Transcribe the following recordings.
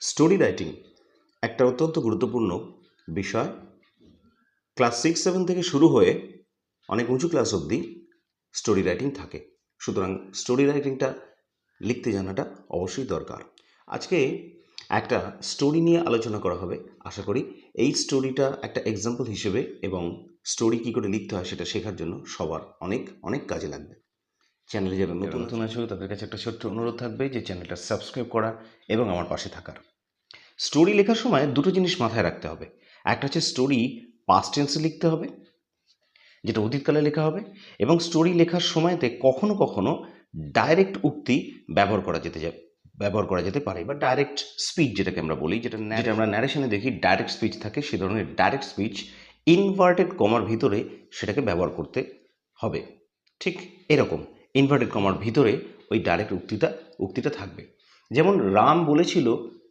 Story writing একটা অত্যন্ত গুরুত্বপূর্ণ বিষয়। ক্লাস 6-7 থেকে শুরু হয়ে অনেক উঁচু ক্লাস অবধি স্টোরি রাইটিং থাকে। সুতরাং স্টোরি রাইটিংটা লিখতে জানাটা অবশ্যই দরকার। আজকে একটা স্টোরি নিয়ে আলোচনা করা হবে। আশা করি এই স্টোরিটা একটা এক্সাম্পল হিসেবে এবং স্টোরি কী করে লিখতে হয় সেটা শেখার জন্য সবার অনেক অনেক কাজে লাগবে। চ্যানেলে যারা নতুন আছো তাদের কাছে একটা ছোট্ট অনুরোধ থাকবে যে চ্যানেলটা সাবস্ক্রাইব করা এবং আমার পাশে থাকার। স্টোরি লেখার সময় দুটো জিনিস মাথায় রাখতে হবে। একটা হচ্ছে স্টোরি পাস্ট টেন্সে লিখতে হবে, যেটা অতীতকালে লেখা হবে, এবং স্টোরি লেখার সময়তে কখনো কখনো ডাইরেক্ট উক্তি ব্যবহার করা যেতে পারে, বা ডাইরেক্ট স্পিচ যেটাকে আমরা বলি, যেটা আমরা ন্যারেশনে দেখি ডাইরেক্ট স্পিচ থাকে, সে ধরনের ডাইরেক্ট স্পিচ ইনভার্টেড কমার ভিতরে সেটাকে ব্যবহার করতে হবে। ঠিক এরকম ইনভার্টেড কমার ভিতরে ওই ডাইরেক্ট উক্তিটা থাকবে। যেমন রাম বলেছিল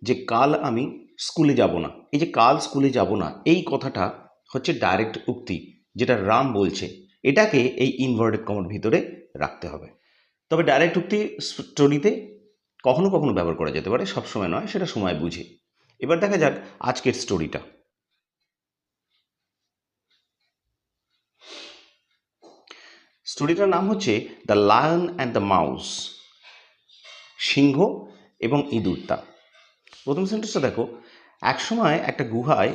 যে কাল আমি স্কুলে যাব না। এই যে কাল স্কুলে যাব না, এই কথাটা হচ্ছে ডাইরেক্ট উক্তি, যেটা রাম বলছে, এটাকে এই ইনভার্টেড কমার ভিতরে রাখতে হবে। তবে ডাইরেক্ট উক্তি স্টোরিতে কখনো কখনো ব্যবহার করা যেতে পারে, সবসময় নয়, সেটা সময় বুঝে। এবার দেখা যাক আজকের স্টোরিটা। স্টোরিটার নাম হচ্ছে the lion and the mouse, সিংহ এবং ইঁদুরটা। প্রথম সেন্টেন্সটা দেখো, একসময় একটা গুহায়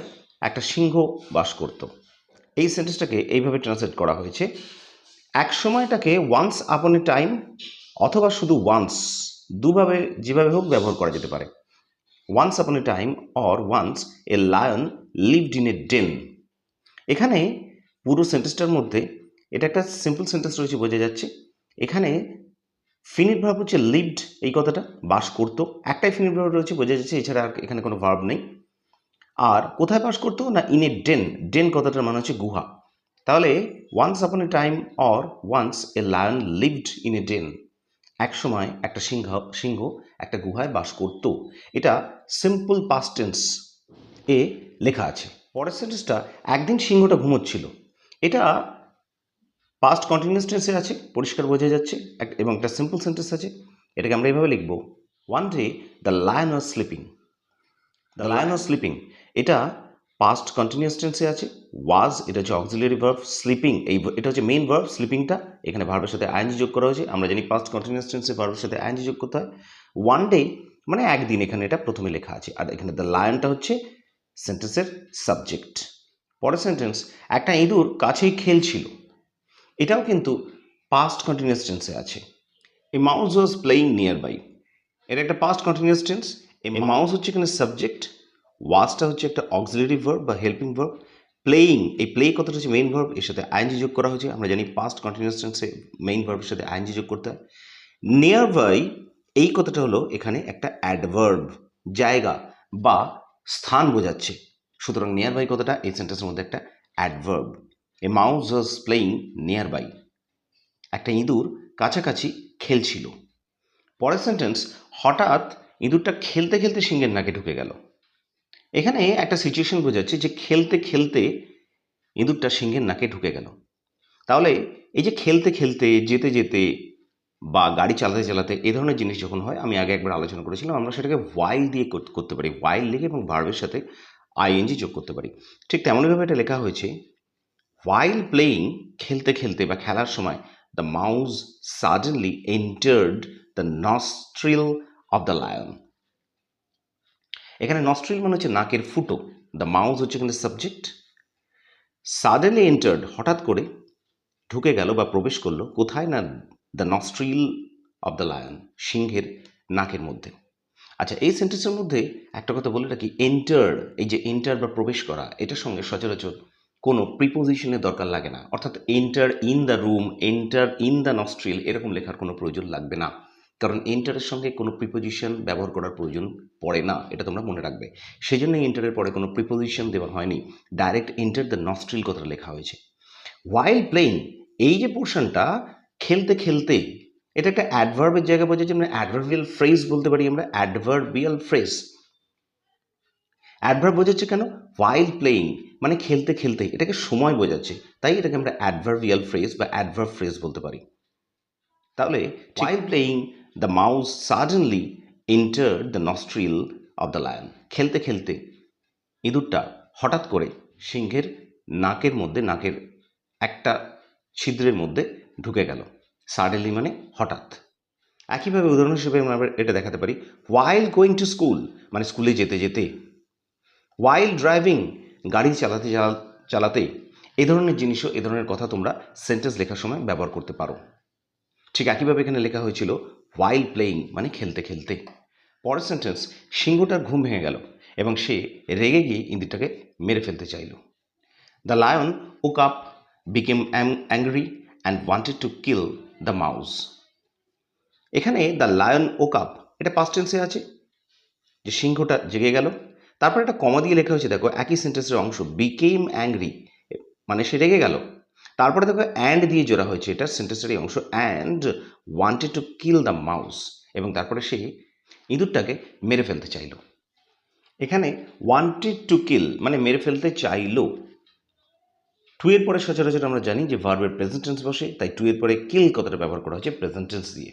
একটা সিংহ বাস করত। এই সেন্টেন্সটাকে এইভাবে ট্রান্সলেট করা হয়েছে, এক সময়টাকে ওয়ান্স আপন এ টাইম, অথবা শুধু ওয়ান্স, দুভাবে যেভাবে হোক ব্যবহার করা যেতে পারে। Once upon a time or once a lion lived in a den. এখানে পুরো সেন্টেন্সটার মধ্যে এটা একটা সিম্পল সেন্টেন্স রয়েছে, বোঝা যাচ্ছে। এখানে ফিনিট ভার্ব হচ্ছে লিভড, এই কথাটা বাস করতো, একটাই ফিনিট ভার্ব রয়েছে, বোঝা যাচ্ছে, এছাড়া আর এখানে কোনো ভার্ব নেই। আর কোথায় বাস করতো না, ইন এ ডেন। ডেন কথাটার মানে হচ্ছে গুহা। তাহলে once upon a time or once a lion lived in a den, এক সময় একটা সিংহ একটা গুহায় বাস করত। এটা সিম্পল পাস্ট টেন্স এ লেখা আছে। পরের সেন্টেন্সটা, একদিন সিংহটা ঘুমোচ্ছিল, এটা পাস্ট কন্টিনিউয়াস টেন্সে আছে, পরিষ্কার বোঝা যাচ্ছে, এবং একটা সিম্পল সেন্টেন্স আছে। এটাকে আমরা এইভাবে লিখব, one day the lion was sleeping. The lion was sleeping এটা পাস্ট কন্টিনিউয়াস টেন্সে আছে। ওয়াজ এটা হচ্ছে অক্সিলিয়ারি ভার্ব, স্লিপিং এটা হচ্ছে মেইন ভার্ব, স্লিপিংটা এখানে ভার্বের সাথে আইএনজি যোগ করা হয়েছে। আমরা জানি পাস্ট কন্টিনিউয়াস টেন্সে ভার্বের সাথে আইএনজি যোগ করতে হয়। ওয়ান ডে মানে একদিন, এখানে এটা প্রথমে লেখা আছে, আর এখানে দ্য লায়নটা হচ্ছে সেন্টেন্সের সাবজেক্ট। পরের সেন্টেন্স, একটা ইঁদুর কাছেই খেলছিল, এটাও কিন্তু পাস্ট কন্টিনিউয়াস টেন্সে আছে। A mouse was playing nearby, এটা একটা past continuous tense. A mouse হচ্ছে এখানে সাবজেক্ট, ওয়াজটা হচ্ছে একটা অক্সিলারি ভার্ব বা হেল্পিং ভার্ব। প্লেয়িং, এই প্লে কথাটা হচ্ছে মেইন ভার্ব, এর সাথে আইএনজি যোগ করা হয়েছে। আমরা জানি পাস্ট কন্টিনিউয়াস টেন্সে মেইন ভার্বের সাথে আইএনজি যোগ করতে হয়। নিয়ার বাই, এই কথাটা হলো এখানে একটা অ্যাডভার্ব, জায়গা বা স্থান বোঝাচ্ছে। সুতরাং নিয়ার বাই কথাটা এই সেন্টেন্সের মধ্যে একটা adverb. A mouse was playing nearby, একটা ইঁদুর কাছাকাছি খেলছিল। পরের সেন্টেন্স, হঠাৎ ইঁদুরটা খেলতে খেলতে সিংহের নাকে ঢুকে গেল। এখানে একটা সিচুয়েশন বোঝাচ্ছে যে খেলতে খেলতে ইঁদুরটা সিংহের নাকে ঢুকে গেল। তাহলে এই যে খেলতে খেলতে, যেতে যেতে, বা গাড়ি চালাতে চালাতে, এই ধরনের জিনিস যখন হয়, আমি আগে একবার আলোচনা করেছিলাম, আমরা সেটাকে ওয়াইল দিয়ে করতে পারি, ওয়াইল লিখে এবং ভার্বের সাথে আইএনজি যোগ করতে পারি। ঠিক তেমনইভাবে এটা লেখা হয়েছে, while playing, খেলতে খেলতে বা খেলার সময়, the mouse suddenly entered the nostril of the lion. এখানে নস্ট্রিল মানে হচ্ছে নাকের ফুটো, দ্য মাউস হচ্ছে এখানে সাবজেক্ট। সাডেনলি এন্টার্ড হঠাৎ করে ঢুকে গেল বা প্রবেশ করলো, কোথায় না, the nostril of the lion, সিংহের নাকের মধ্যে। আচ্ছা, এই সেন্টেন্সের মধ্যে একটা কথা বলে রাখি, এন্টার, এই যে এন্টার বা প্রবেশ করা, এটার সঙ্গে সচরাচর কোনো প্রিপোজিশনের দরকার লাগে না। অর্থাৎ enter in the room, enter in the nostril, এরকম লেখার কোনো প্রয়োজন লাগবে না, কারণ এন্টারের সঙ্গে কোনো প্রিপোজিশন ব্যবহার করার প্রয়োজন পড়ে না, এটা তোমরা মনে রাখবে। সেই জন্য এন্টারের পরে কোনো প্রিপোজিশন দেওয়া হয়নি, ডাইরেক্ট এন্টার দ্য নস্ট্রিল কথাটা লেখা হয়েছে। হোয়াইল প্লেইং, এই যে পোর্শনটা, খেলতে খেলতে, এটা একটা অ্যাডভার্বের জায়গা বোঝাচ্ছে, মানে অ্যাডভার্বিয়াল ফ্রেজ বলতে পারি আমরা, অ্যাডভার্বিয়াল ফ্রেজ। অ্যাডভার্ব বোঝাচ্ছে কেন, হোয়াইল প্লেইং মানে খেলতে খেলতে, এটাকে সময় বোঝাচ্ছে, তাই এটাকে আমরা অ্যাডভার্বিয়াল ফ্রেজ বা অ্যাডভার্ব ফ্রেজ বলতে পারি। তাহলে while playing the mouse suddenly entered the nostril of the lion. খেলতে খেলতে ইঁদুরটা হঠাৎ করে সিংহের নাকের একটা ছিদ্রের মধ্যে ঢুকে গেল। সাডেনলি মানে হঠাৎ। একইভাবে উদাহরণ হিসেবে আমরা এটা দেখাতে পারি, ওয়াইল গোয়িং টু স্কুল মানে স্কুলে যেতে যেতে, ওয়াইল ড্রাইভিং গাড়ি চালাতে চালাতে। এই ধরনের জিনিসও, এই ধরনের কথা তোমরা সেন্টেন্স লেখার সময় ব্যবহার করতে পারো। ঠিক একইভাবে এখানে লেখা হয়েছিল ওয়াইল প্লেয়িং মানে খেলতে খেলতে। পরের সেন্টেন্স, সিংহটার ঘুম ভেঙে গেল এবং সে রেগে গিয়ে ইঁদুরটাকে মেরে ফেলতে চাইল। The lion woke up, became angry and wanted to kill the mouse. এখানে দ্য লায়ন ওক আপ এটা পাস্ট টেন্সে আছে, যে সিংহটা জেগে গেল। তারপর একটা কমা দিয়ে লেখা হয়েছে, দেখো একই সেন্টেন্সের অংশ, বিকেম অ্যাংরি মানে সে রেগে গেল। তারপরে দেখো অ্যান্ড দিয়ে জোড়া হয়েছে, এটা সেন্টেন্সেরই অংশ, and wanted to kill the mouse, এবং তারপরে সে ইঁদুরটাকে মেরে ফেলতে চাইল। এখানে ওয়ান্টেড টু কিল মানে মেরে ফেলতে চাইল। টু এর পরে সচরাচর আমরা জানি যে ভার্বের প্রেজেন্ট টেন্স বসে, তাই টু এর পরে কিল কথাটা ব্যবহার করা হয়েছে প্রেজেন্ট টেন্স দিয়ে।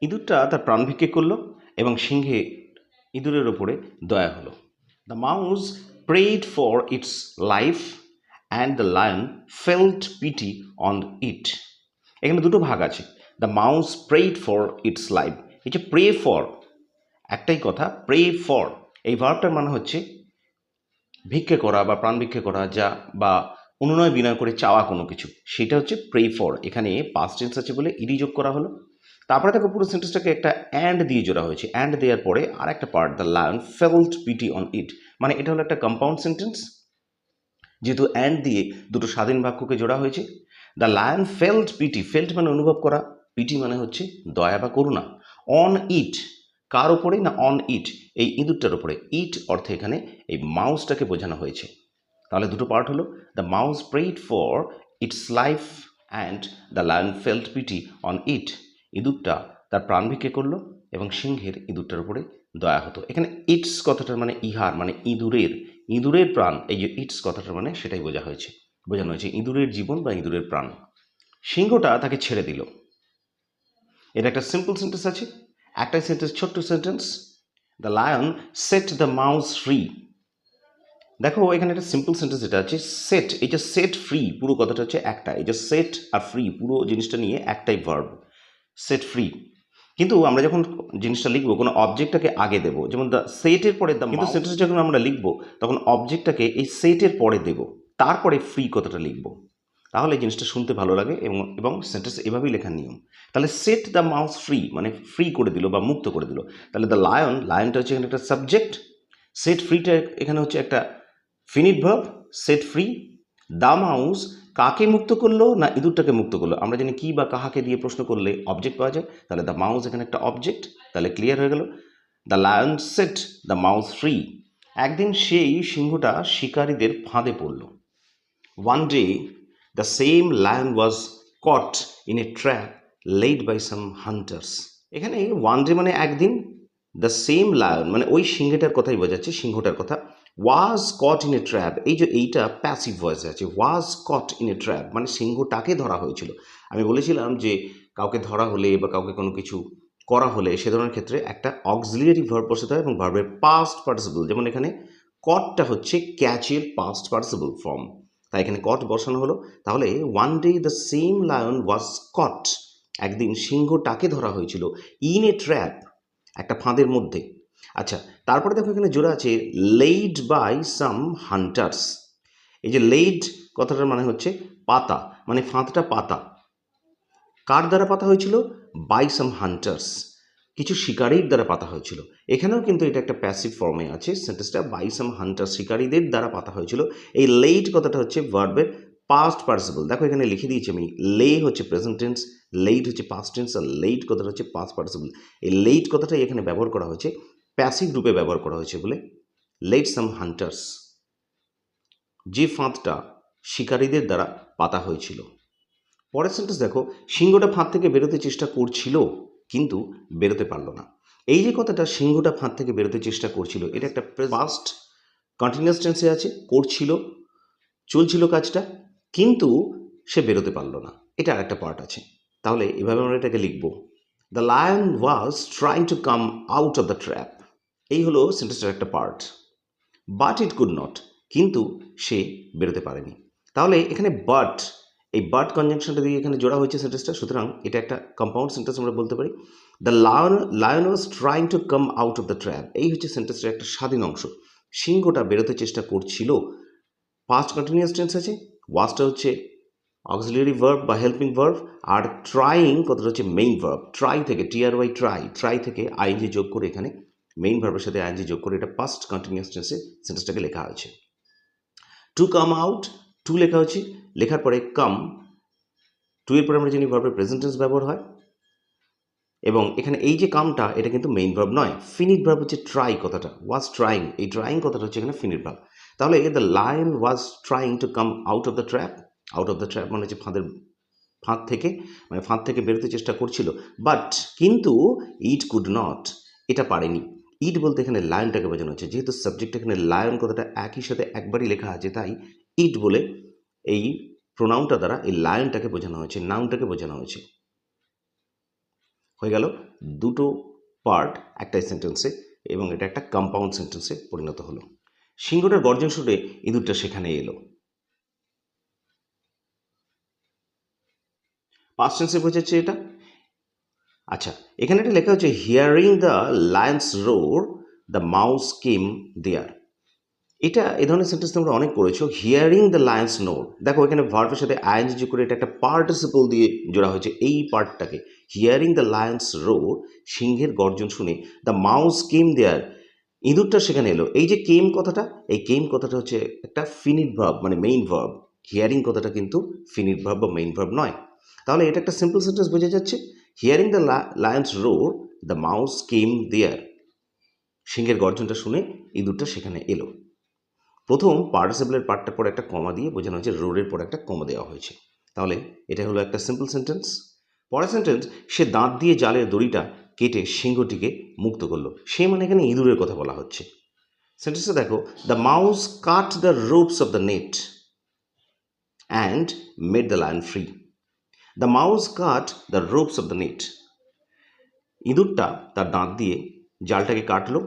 ইঁদুরটা তার প্রাণ ভিক্ষে করলো এবং সিংহে ইঁদুরের ওপরে দয়া হলো। The mouse prayed for its life and the lion felt pity on ইট। এখানে দুটো ভাগ আছে। The mouse prayed for its life, এই যে প্রে ফর, একটাই কথা, প্রে ফর এই ভার্বটার মানে হচ্ছে ভিক্ষে করা বা প্রাণ ভিক্ষে করা, যা বা অনুনয় বিনয় করে চাওয়া কোনো কিছু, সেটা হচ্ছে প্রে ফর। এখানে পাস্ট টেন্স আছে বলে ইডি যোগ করা হলো। তারপরে দেখো পুরো সেন্টেন্সটাকে একটা অ্যান্ড দিয়ে জোড়া হয়েছে, অ্যান্ড দেওয়ার পরে আর একটা part, the lion felt pity on ইট, মানে এটা হলো একটা কম্পাউন্ড সেন্টেন্স, যেহেতু অ্যান্ড দিয়ে দুটো স্বাধীন বাক্যকে জোড়া হয়েছে। The lion felt PT, felt মানে অনুভব করা, পিটি মানে হচ্ছে দয়া বা করুণা। অন ইট কার ওপরে না, অন ইট এই ইঁদুরটার ওপরে, ইট অর্থে এখানে এই মাউসটাকে বোঝানো হয়েছে। তাহলে দুটো পার্ট হলো, the mouse prayed for its life and the lion felt pity on it. ইঁদুরটা তার প্রাণ ভিক্ষে করলো এবং সিংহের ইঁদুরটার উপরে দয়া হতো। এখানে ইটস কথাটার মানে ইহার, মানে ইঁদুরের প্রাণ, এই যে ইটস কথাটার মানে সেটাই বোঝানো হয়েছে ইঁদুরের জীবন বা ইঁদুরের প্রাণ। সিংহটা তাকে ছেড়ে দিল। এটা একটা সিম্পল সেন্টেন্স আছে, একটাই সেন্টেন্স, ছোট্ট sentence, the lion set the mouse free. দেখো এখানে একটা সিম্পল সেন্টেন্স যেটা আছে, সেট, এই যে সেট ফ্রি পুরো কথাটা হচ্ছে একটা, এই যে সেট আর ফ্রি পুরো জিনিসটা নিয়ে একটাই ভার্ব, সেট ফ্রি। কিন্তু আমরা যখন জিনিসটা লিখবো কোনো অবজেক্টটাকে আগে দেবো, যেমন দ্য সেটের পরে দ্য, কিন্তু সেন্টেন্স যখন আমরা লিখবো তখন অবজেক্টটাকে এই সেটের পরে দেবো, তারপরে ফ্রি কথাটা লিখবো, তাহলে এই জিনিসটা শুনতে ভালো লাগে এবং সেন্টেন্স এভাবেই লেখার নিয়ম। তাহলে সেট দ্য মাউস ফ্রি মানে ফ্রি করে দিল বা মুক্ত করে দিল। তাহলে দ্য লায়নটা হচ্ছে এখানে একটা সাবজেক্ট, সেট ফ্রিটা এখানে হচ্ছে একটা finite verb, set free. The mouse কাকে মুক্ত করলো না ইঁদুরটাকে মুক্ত করলো। আমরা জানি কি বা কাহাকে দিয়ে প্রশ্ন করলে অবজেক্ট পাওয়া যায়, তাহলে দ্য মাউস এখানে একটা অবজেক্ট, তাহলে ক্লিয়ার হয়ে গেল। The lion set the mouse free. একদিন সেই সিংহটা শিকারীদের ফাঁদে পড়ল। One day the same lion was caught in a trap laid by some hunters. এখানে ওয়ান ডে মানে একদিন, দ্য সেম লায়ন মানে ওই সিংহটার কথাই বোঝাচ্ছে, সিংহটার কথা। ওয়াজ কট ইন এ ট্র্যাপ, এই যে এইটা প্যাসিভ ভয়েসে আছে, ওয়াজ কট ইন এ ট্র্যাপ মানে সিংহটাকে ধরা হয়েছিল। আমি বলেছিলাম যে কাউকে ধরা হলে বা কাউকে কোনো কিছু করা হলে সে ধরনের ক্ষেত্রে একটা অক্সিলিয়ারি ভার্ব বসাতে হয় এবং ভার্বের পাস্ট পার্টিসিপল, যেমন এখানে কটটা হচ্ছে ক্যাচের পাস্ট পার্টিসিপল ফর্ম, তাই এখানে কট বসানো হলো। তাহলে one day the same lion was caught, একদিন সিংহটাকে ধরা হয়েছিল, ইন এ ট্র্যাপ একটা ফাঁদের মধ্যে। আচ্ছা, তারপরে দেখো এখানে জোড়া আছে লেইড বাই সাম হান্টার্স। এই যে লেইড কথাটার মানে হচ্ছে পাতা, মানে ফাঁদটা পাতা, কার দ্বারা পাতা হয়েছিল, বাই সাম হান্টার্স কিছু শিকারীর দ্বারা পাতা হয়েছিল। এখানেও কিন্তু এটা একটা প্যাসিভ ফর্মে আছে সেন্টেন্সটা, বাই সাম হান্টার্স শিকারীদের দ্বারা পাতা হয়েছিল। এই লেইড কথাটা হচ্ছে ভার্বের পাস্ট পার্টিসিপল। দেখো এখানে লিখে দিয়েছি আমি, লে হচ্ছে প্রেজেন্ট টেন্স, লেইড হচ্ছে পাস্ট টেন্স, আর লেইড কথাটা হচ্ছে পাস্ট পার্টিসিপল। এই লেইড কথাটাই এখানে ব্যবহার করা হয়েছে, প্যাসিভ রূপে ব্যবহার করা হয়েছে বলে, লেড সাম হান্টার্স যে ফাঁদটা শিকারীদের দ্বারা পাতা হয়েছিল। পরের সেন্টেন্স দেখো, সিংহটা ফাঁদ থেকে বেরোতে চেষ্টা করছিল কিন্তু বেরোতে পারলো না। এই যে কথাটা সিংহটা ফাঁদ থেকে বেরোতে চেষ্টা করছিল, এটা একটা পাস্ট কন্টিনিউয়াস টেন্সে আছে, করছিল, চলছিল কাজটা, কিন্তু সে বেরোতে পারলো না, এটা আর একটা পার্ট আছে। তাহলে এভাবে আমরা এটাকে লিখব, the lion was trying to come out of the trap. এই হলো সেন্টেন্সটার একটা part. But it could not, কিন্তু সে বেরোতে পারেনি। তাহলে এখানে বাট, এই বাট কনজাংশনটা দিয়ে এখানে জোড়া হয়েছে সেন্টেন্সটা, সুতরাং এটা একটা কম্পাউন্ড সেন্টেন্স আমরা বলতে পারি। The lion was trying to come out of the trap, এই হচ্ছে সেন্টেন্সটার একটা স্বাধীন অংশ। সিংহটা বেরোতে চেষ্টা করছিল, পাস্ট কন্টিনিউয়াস টেন্স আছে, ওয়াজটা হচ্ছে অক্সিলিয়ারি ভার্ব বা হেল্পিং ভার্ব, আর ট্রাইং কথাটা হচ্ছে মেইন ভার্ব। ট্রাই থেকে TRY ট্রাই থেকে আইএনজি যোগ করে এখানে মেইন ভার্বের সাথে আইএনজি যোগ করে এটা পাস্ট কন্টিনিউয়াস টেন্সে সেন্টেন্সটাকে লেখা হয়েছে। টু কাম আউট, টু লেখা হচ্ছে, লেখার পরে কাম, টু এর পরে আমরা জানি ভার্বের প্রেজেন্ট টেন্স ব্যবহার হয়, এবং এখানে এই যে কামটা এটা কিন্তু মেইন ভার্ব নয়, ফিনিট ভার্ব হচ্ছে ট্রাই কথাটা, ওয়াজ ট্রাইং, এই ট্রাইং কথাটা হচ্ছে এখানে ফিনিট ভার্ব। তাহলে the lion was trying to come out of the trap, out of the trap মানে হচ্ছে ফাঁদ থেকে, মানে ফাঁদ থেকে বেরোতে চেষ্টা করছিল, বাট কিন্তু ইট কুড নট, এটা পারেনি। ইট বলতে এখানে লায়নটাকে বোঝানো হচ্ছে, যেহেতু সাবজেক্ট এখানে লায়ন কথাটা একই সাথে একবারই লেখা আছে, তাই ইট বলে এই প্রোনাউনটা দ্বারা এই লায়নটাকে বোঝানো হয়েছে, নাউনটাকে বোঝানো হয়েছে। হয়ে গেল দুটো পার্ট একটা সেন্টেন্সে, এবং এটা একটা কম্পাউন্ড সেন্টেন্সে পরিণত হলো। সিংহটার গর্জন শুনে ইঁদুরটা সেখানে এলো। পাস্ট টেন্সে বোঝাচ্ছে এটা। আচ্ছা, এখানে একটা লেখা হচ্ছে hearing the lion's roar the mouse came there. এটা এই ধরনের সেন্টেন্স তোমরা অনেক করেছো। হিয়ারিং দ্য লায়ন্স নোর, দেখো এখানে ভার্বের সাথে আইএনজি যোগ করে এটা একটা পার্টিসিপল দিয়ে জোড়া হয়েছে, এই পার্টটাকে। হিয়ারিং দ্য লায়ন্স রোর, সিংহের গর্জন শুনে, দ্য মাউস কেম দেয়ার, ইঁদুরটা সেখানে এলো। এই যে কেম কথাটা, এই কেম কথাটা হচ্ছে একটা ফিনিট ভার্ব, মানে মেইন ভার্ব। হিয়ারিং কথাটা কিন্তু ফিনিট ভার্ব বা মেইন ভার্ব নয়। তাহলে এটা একটা সিম্পল সেন্টেন্স বোঝা যাচ্ছে, hearing the lion's roar the mouse came there, সিংহের গর্জনটা শুনে ইঁদুরটা সেখানে এলো। প্রথম পার্টিসিপলের পার্টটার পর একটা কমা দিয়ে বোঝানো হয়েছে, রোডের পর একটা কমা দেওয়া হয়েছে। তাহলে এটা হলো একটা সিম্পল সেন্টেন্স। পরের সেন্টেন্স, সে দাঁত দিয়ে জালের দড়িটা কেটে সিংহটিকে মুক্ত করলো। সে মানে এখানে ইঁদুরের কথা বলা হচ্ছে। সেন্টেন্সটা দেখো, the mouse cut the ropes of the net and made the lion free. The mouse cut the ropes of the net, ইঁদুরটা তার দাঁত দিয়ে জালটাকে কাটলো,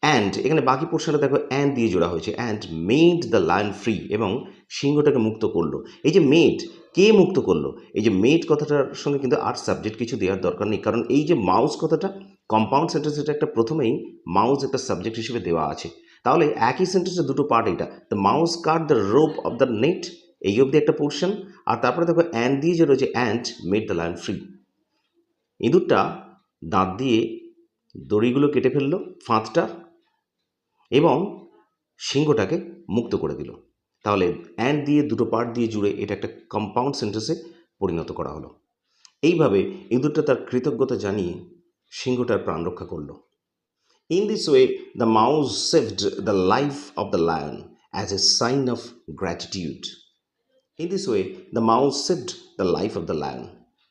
অ্যান্ড এখানে বাকি পোর্শনটা দেখো অ্যান্ড দিয়ে জোড়া হয়েছে, and made the lion free, এবং সিংহটাকে মুক্ত করলো। এই যে মেড, কে মুক্ত করলো, এই যে মেড কথাটার সঙ্গে কিন্তু আর সাবজেক্ট কিছু দেওয়ার দরকার নেই, কারণ এই যে মাউস কথাটা কম্পাউন্ড সেন্টেন্স, এটা একটা প্রথমেই মাউস একটা সাবজেক্ট হিসেবে দেওয়া আছে। তাহলে একই সেন্টেন্সের দুটো পার্ট, এটা the mouse cut the rope of the net, এই অবধি একটা পোর্শন, আর তারপরে দেখো অ্যান্ড দিয়ে যে রয়েছে, and made the lion free, ইঁদুরটা দাঁত দিয়ে দড়িগুলো কেটে ফেললো ফাঁদটা, এবং সিংহটাকে মুক্ত করে দিল। তাহলে অ্যান্ড দিয়ে দুটো পার্ট দিয়ে জুড়ে এটা একটা কম্পাউন্ড সেন্টেন্সে পরিণত করা হলো। এইভাবে ইঁদুরটা তার কৃতজ্ঞতা জানিয়ে সিংহটার প্রাণ রক্ষা করলো। In this way the mouse saved the life of the lion as a sign of gratitude. In this way the mouse saved the life of the lion,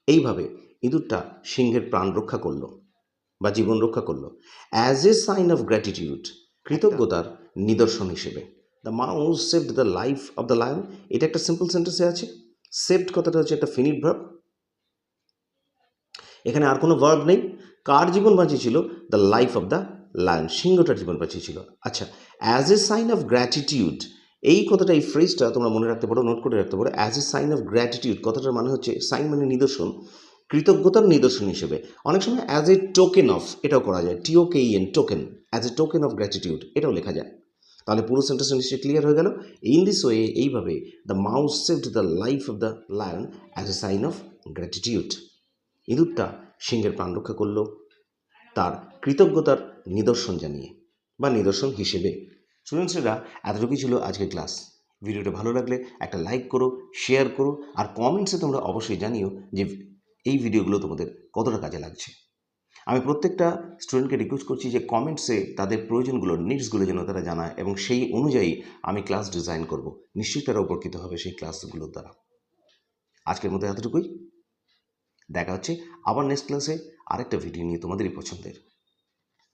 এইভাবে ইঁদুরটা সিংহের প্রাণ রক্ষা করলো বা জীবন রক্ষা করলো, as a sign of gratitude, কৃতজ্ঞতার নিদর্শন হিসেবে। The mouse saved the life of the lion, এটা একটা সিম্পল সেন্টেন্সে আছে। সেভড কথাটা হচ্ছে একটা ফিনিট ভার্ব, এখানে আর কোনো ভার্ব নেই। কার জীবন বাঁচিয়েছিল? The life of the lion, সিংহটার জীবন বাঁচিয়েছিল। আচ্ছা, as a sign of gratitude, এই কথাটা, এই ফ্রেজটা তোমরা মনে রাখতে পারো, নোট করে রাখতে পারো। As a sign of gratitude কথাটার মানে হচ্ছে, সাইন মানে নিদর্শন, কৃতজ্ঞতার নিদর্শন হিসেবে। অনেক সময় অ্যাজ এ টোকেন অফ এটাও করা যায়, TOKEN, token, as a token of gratitude এটাও লেখা যায়। তাহলে পুরো সেন্টেন্সটা নিশ্চয়ই ক্লিয়ার হয়ে গেল। ইন দিস ওয়ে, এইভাবে the mouse saved the life of the lion as a sign of gratitude, ইঁদুরটা সিংহের প্রাণ রক্ষা করলো তার কৃতজ্ঞতার নিদর্শন জানিয়ে বা নিদর্শন হিসেবে। স্টুডেন্টসরা, এতটুকুই ছিল আজকের ক্লাস। ভিডিওটা ভালো লাগলে একটা লাইক করো, শেয়ার করো, আর কমেন্টসে তোমরা অবশ্যই জানিও যে এই ভিডিওগুলো তোমাদের কতটা কাজে লাগছে। আমি প্রত্যেকটা স্টুডেন্টকে রিকোয়েস্ট করছি যে কমেন্টসে তাদের প্রয়োজনগুলো, নিডসগুলো যেন তারা জানায়, এবং সেই অনুযায়ী আমি ক্লাস ডিজাইন করব। নিশ্চয়ই তারা উপকৃত হবে সেই ক্লাসগুলোর দ্বারা। আজকের মতো এতটুকুই, দেখা হচ্ছে আবার নেক্সট ক্লাসে আরেকটা ভিডিও নিয়ে তোমাদেরই পছন্দের।